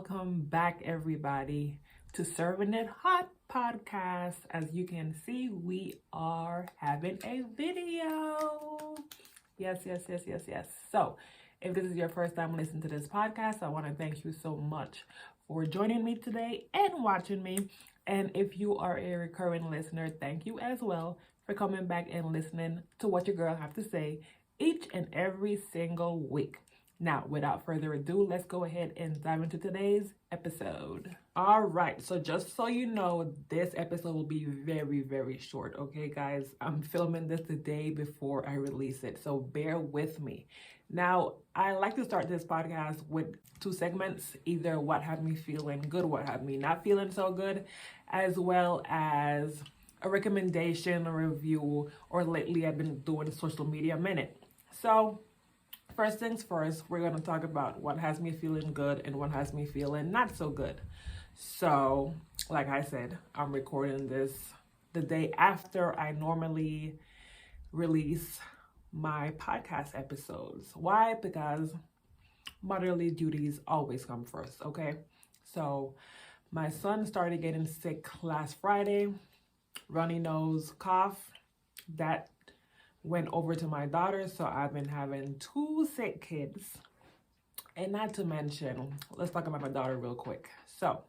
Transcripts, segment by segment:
welcome back everybody to Serving It Hot podcast. As you can see, we are having a video. Yes. So if this is your first time listening to this podcast, I want to thank you so much for joining me today and watching me. And if you are a recurring listener, thank you as well for coming back and listening to what your girl have to say each and every single week. Now, without further ado, let's go ahead and dive into today's episode. All right, so just so you know, this episode will be very, very short, okay, guys? I'm filming this the day before I release it, so bear with me. Now, I like to start this podcast with two segments, either what had me feeling good, what had me not feeling so good, as well as a recommendation, a review, or lately I've been doing a social media minute. So, first things first, we're going to talk about what has me feeling good and what has me feeling not so good. So, like I said, I'm recording this the day after I normally release my podcast episodes. Why? Because motherly duties always come first, okay? So, my son started getting sick last Friday, runny nose, cough. That went over to my daughter, so I've been having two sick kids. And not to mention, let's talk about my daughter real quick. So,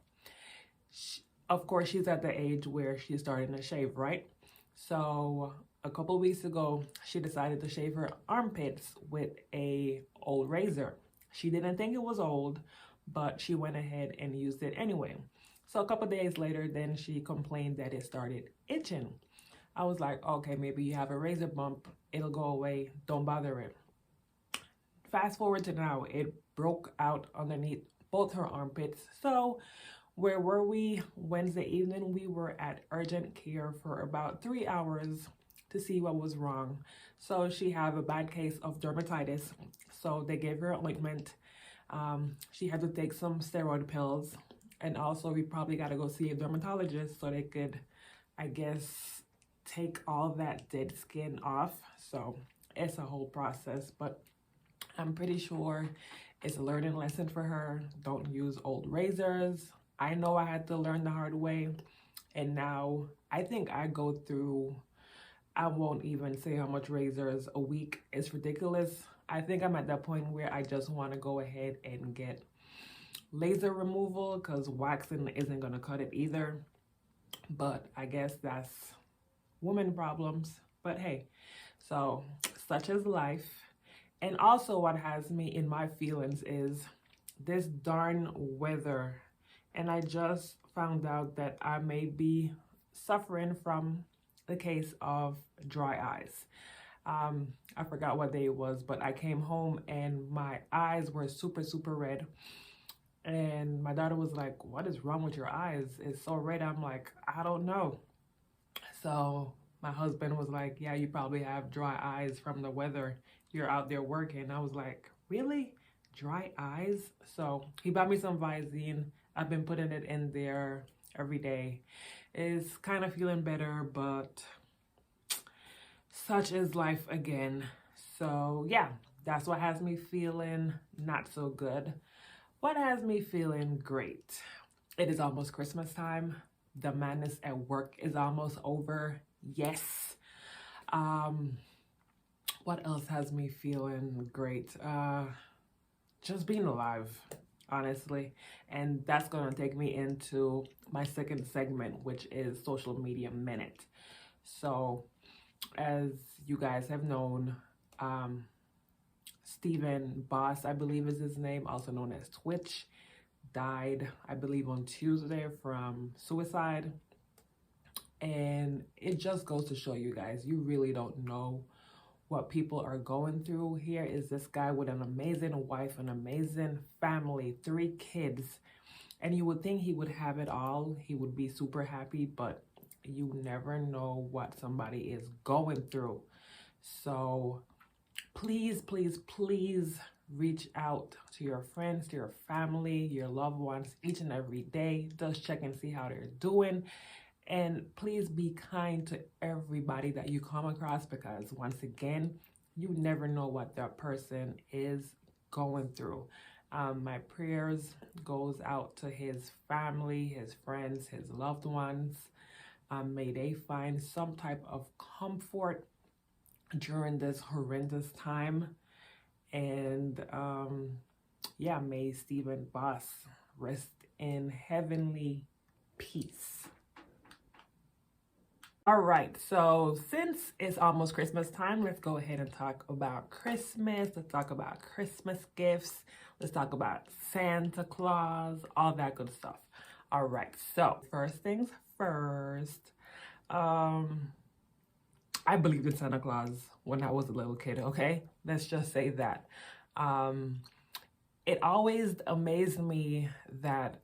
of course, she's at the age where she's starting to shave, right? So, a couple weeks ago, she decided to shave her armpits with a old razor. She didn't think it was old, but she went ahead and used it anyway. So, a couple days later, then she complained that it started itching. I was like, okay, maybe you have a razor bump. It'll go away. Don't bother it. Fast forward to now, it broke out underneath both her armpits. So where were we? Wednesday evening, we were at urgent care for about 3 hours to see what was wrong. So she had a bad case of dermatitis. So they gave her ointment. She had to take some steroid pills. And also we probably got to go see a dermatologist so they could, I guess, take all that dead skin off. So it's a whole process, but I'm pretty sure it's a learning lesson for her. Don't use old razors. I know I had to learn the hard way, and now I think I go through, I won't even say how much razors a week. It's ridiculous. I think I'm at that point where I just want to go ahead and get laser removal because waxing isn't going to cut it either. But I guess that's woman problems, but hey, so such is life. And also what has me in my feelings is this darn weather. And I just found out that I may be suffering from the case of dry eyes. I forgot what day it was, but I came home and my eyes were super red. And my daughter was like, what is wrong with your eyes? It's so red. I'm like, I don't know. So my husband was like, yeah, you probably have dry eyes from the weather. You're out there working. I was like, really? Dry eyes? So he bought me some Visine. I've been putting it in there every day. It's kind of feeling better, but such is life again. So yeah, that's what has me feeling not so good. What has me feeling great? It is almost Christmas time. The madness at work is almost over. Yes. What else has me feeling great? Just being alive, honestly. And that's going to take me into my second segment, which is Social Media Minute. So, as you guys have known, Stephen Boss, I believe is his name, also known as Twitch, died, I believe, on Tuesday from suicide. And it just goes to show you guys, you really don't know what people are going through. Here is this guy with an amazing wife, an amazing family, 3 kids. And you would think he would have it all. He would be super happy, but you never know what somebody is going through. So please reach out to your friends, to your family, your loved ones each and every day. Just check and see how they're doing. And please be kind to everybody that you come across, because once again, you never know what that person is going through. My prayers goes out to his family, his friends, his loved ones. May they find some type of comfort during this horrendous time. And yeah, may Stephen Boss rest in heavenly peace. All right, so since it's almost Christmas time, let's go ahead and talk about Christmas. Let's talk about Christmas gifts. Let's talk about Santa Claus, all that good stuff. All right, so first things first. I believed in Santa Claus when I was a little kid, okay? Let's just say that. It always amazed me that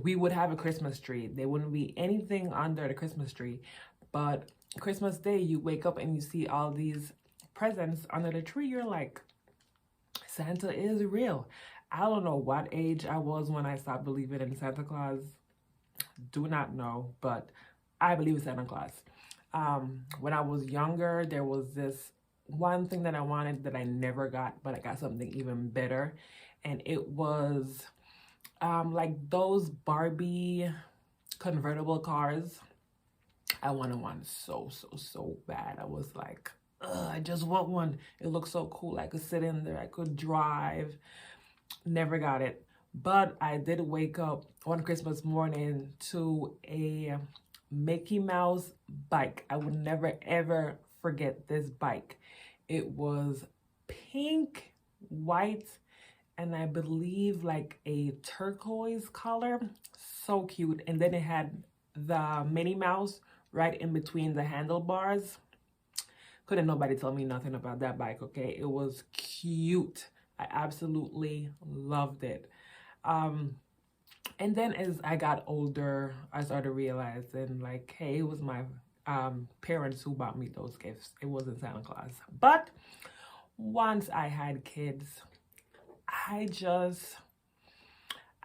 we would have a Christmas tree. There wouldn't be anything under the Christmas tree. But Christmas Day, you wake up and you see all these presents under the tree. You're like, Santa is real. I don't know what age I was when I stopped believing in Santa Claus. Do not know, but I believe in Santa Claus. When I was younger, there was this one thing that I wanted that I never got, but I got something even better. And it was like those Barbie convertible cars. I wanted one so bad. I was like, I just want one. It looks so cool. I could sit in there. I could drive. Never got it. But I did wake up one Christmas morning to a Mickey Mouse bike. I would never, ever forget this bike. It was pink, white, and I believe like a turquoise color. So cute. And then it had the Minnie Mouse right in between the handlebars. Couldn't nobody tell me nothing about that bike, okay? It was cute. I absolutely loved it. And then as I got older, I started realizing like, hey, it was my parents who bought me those gifts. It wasn't Santa Claus. But once I had kids, I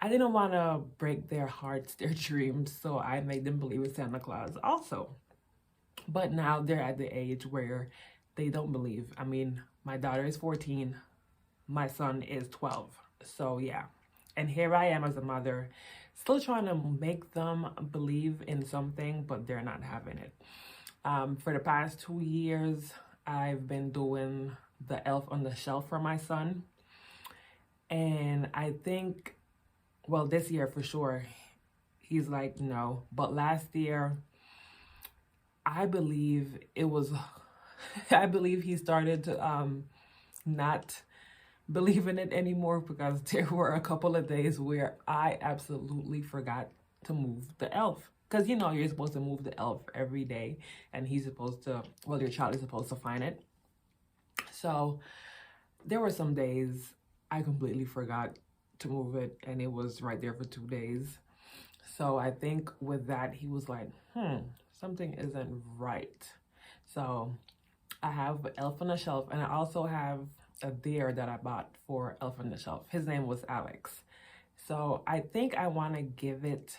didn't want to break their hearts, their dreams, so I made them believe in Santa Claus also. But now they're at the age where they don't believe. I mean, my daughter is 14, my son is 12. So yeah, and here I am as a mother, still trying to make them believe in something, but they're not having it. For the past 2 years, I've been doing the Elf on the Shelf for my son. And I think, well, this year for sure, he's like, no. But last year, I believe it was, I believe he started to not believe in it anymore, because there were a couple of days where I absolutely forgot to move the elf. Because, you know, you're supposed to move the elf every day, and he's supposed to, well, your child is supposed to find it. So there were some days I completely forgot to move it, and it was right there for 2 days. So I think with that, he was like, something isn't right. So I have Elf on the Shelf, and I also have a deer that I bought for Elf on the Shelf. His name was Alex. So I think I want to give it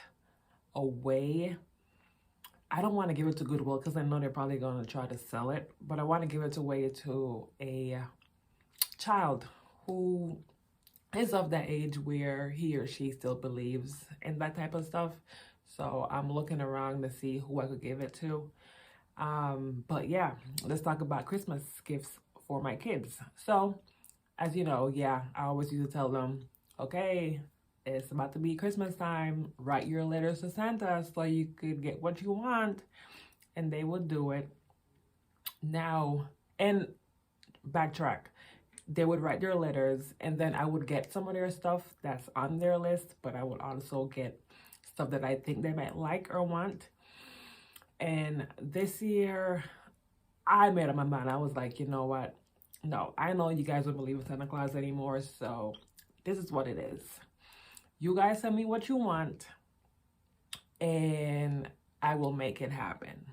away. I don't want to give it to Goodwill because I know they're probably going to try to sell it, but I want to give it away to a child who is of that age where he or she still believes in that type of stuff. So I'm looking around to see who I could give it to. But yeah, let's talk about Christmas gifts for my kids. So as you know, yeah, I always used to tell them, okay, it's about to be Christmas time. Write your letters to Santa so you could get what you want. And they would do it. Now, and backtrack. They would write their letters, and then I would get some of their stuff that's on their list, but I would also get stuff that I think they might like or want. And this year, I made up my mind. I was like, you know what? No, I know you guys don't believe in Santa Claus anymore, so this is what it is. You guys tell me what you want, and I will make it happen.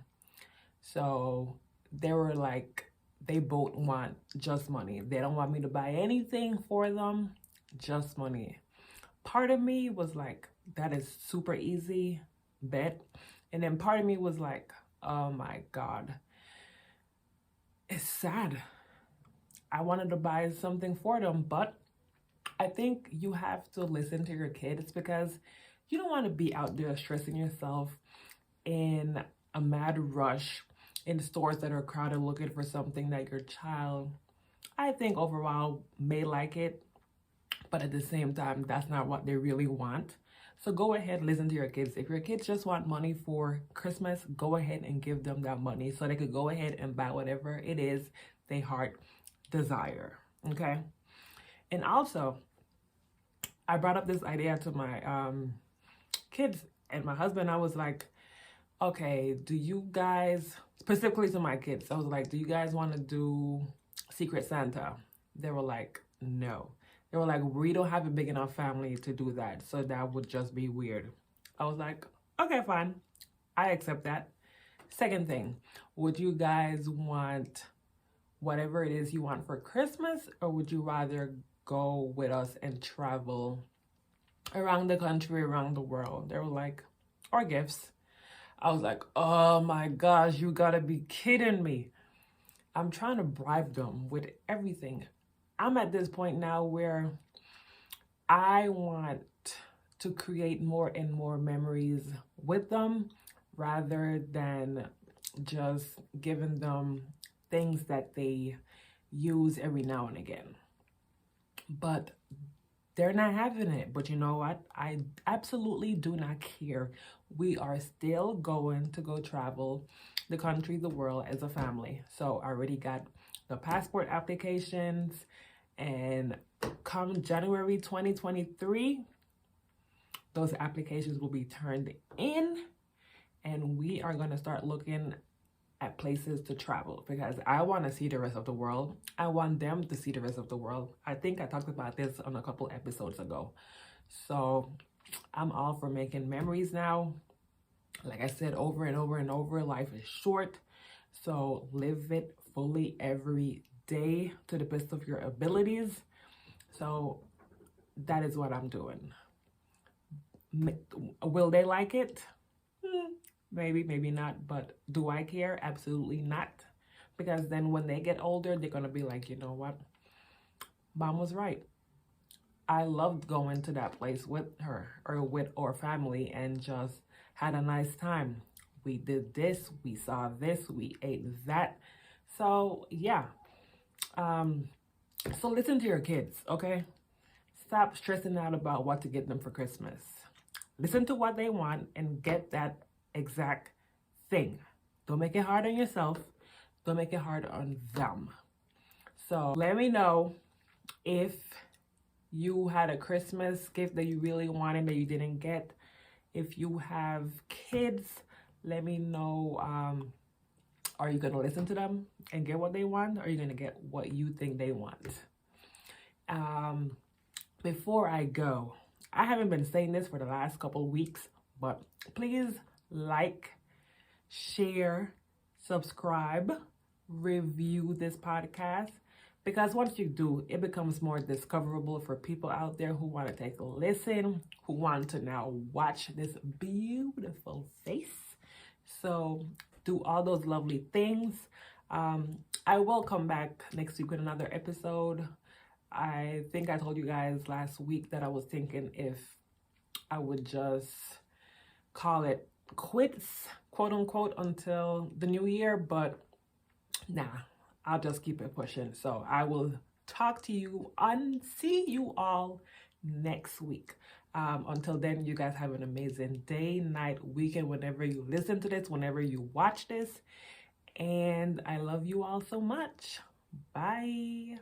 So they were like, they both want just money. They don't want me to buy anything for them, just money. Part of me was like, that is super easy, bet. And then part of me was like, oh my God, it's sad. I wanted to buy something for them, but I think you have to listen to your kids because you don't want to be out there stressing yourself in a mad rush in stores that are crowded looking for something that your child, I think overall, may like it, but at the same time, that's not what they really want. So go ahead, listen to your kids. If your kids just want money for Christmas, go ahead and give them that money so they could go ahead and buy whatever it is they heart desire. Okay. And also, I brought up this idea to my kids and my husband. I was like, okay, do you guys, specifically to my kids, I was like, do you guys want to do Secret Santa? They were like, no. They were like, we don't have a big enough family to do that, so that would just be weird. I was like, okay, fine. I accept that. Second thing, would you guys want whatever it is you want for Christmas, or would you rather go with us and travel around the country, around the world? They were like, or gifts. I was like, oh my gosh, you gotta be kidding me. I'm trying to bribe them with everything. I'm at this point now where I want to create more and more memories with them rather than just giving them things that they use every now and again. But they're not having it. But you know what? I absolutely do not care. We are still going to go travel the country, the world as a family. So I already got the passport applications, and come January 2023, those applications will be turned in, and we are going to start looking at places to travel because I want to see the rest of the world. I want them to see the rest of the world. I think I talked about this on a couple episodes ago. So I'm all for making memories now. Like I said over and over and over, life is short. So live it fully every day to the best of your abilities. So that is what I'm doing. Will they like it? Maybe, maybe not. But do I care? Absolutely not. Because then when they get older, they're going to be like, you know what? Mom was right. I loved going to that place with her or with our family and just had a nice time. We did this, we saw this, we ate that. So yeah. So listen to your kids, okay? Stop stressing out about what to get them for Christmas. Listen to what they want and get that exact thing. Don't make it hard on yourself. Don't make it hard on them. So let me know if you had a Christmas gift that you really wanted that you didn't get. If you have kids, let me know. Are you going to listen to them and get what they want? Or are you going to get what you think they want? Before I go, I haven't been saying this for the last couple weeks, but please like, share, subscribe, review this podcast. Because once you do, it becomes more discoverable for people out there who want to take a listen, who want to now watch this beautiful face. So do all those lovely things. I will come back next week with another episode. I think I told you guys last week that I was thinking if I would just call it quits, quote unquote, until the new year, but nah. I'll just keep it pushing. So I will talk to you and see you all next week. Until then, you guys have an amazing day, night, weekend, whenever you listen to this, whenever you watch this. And I love you all so much. Bye.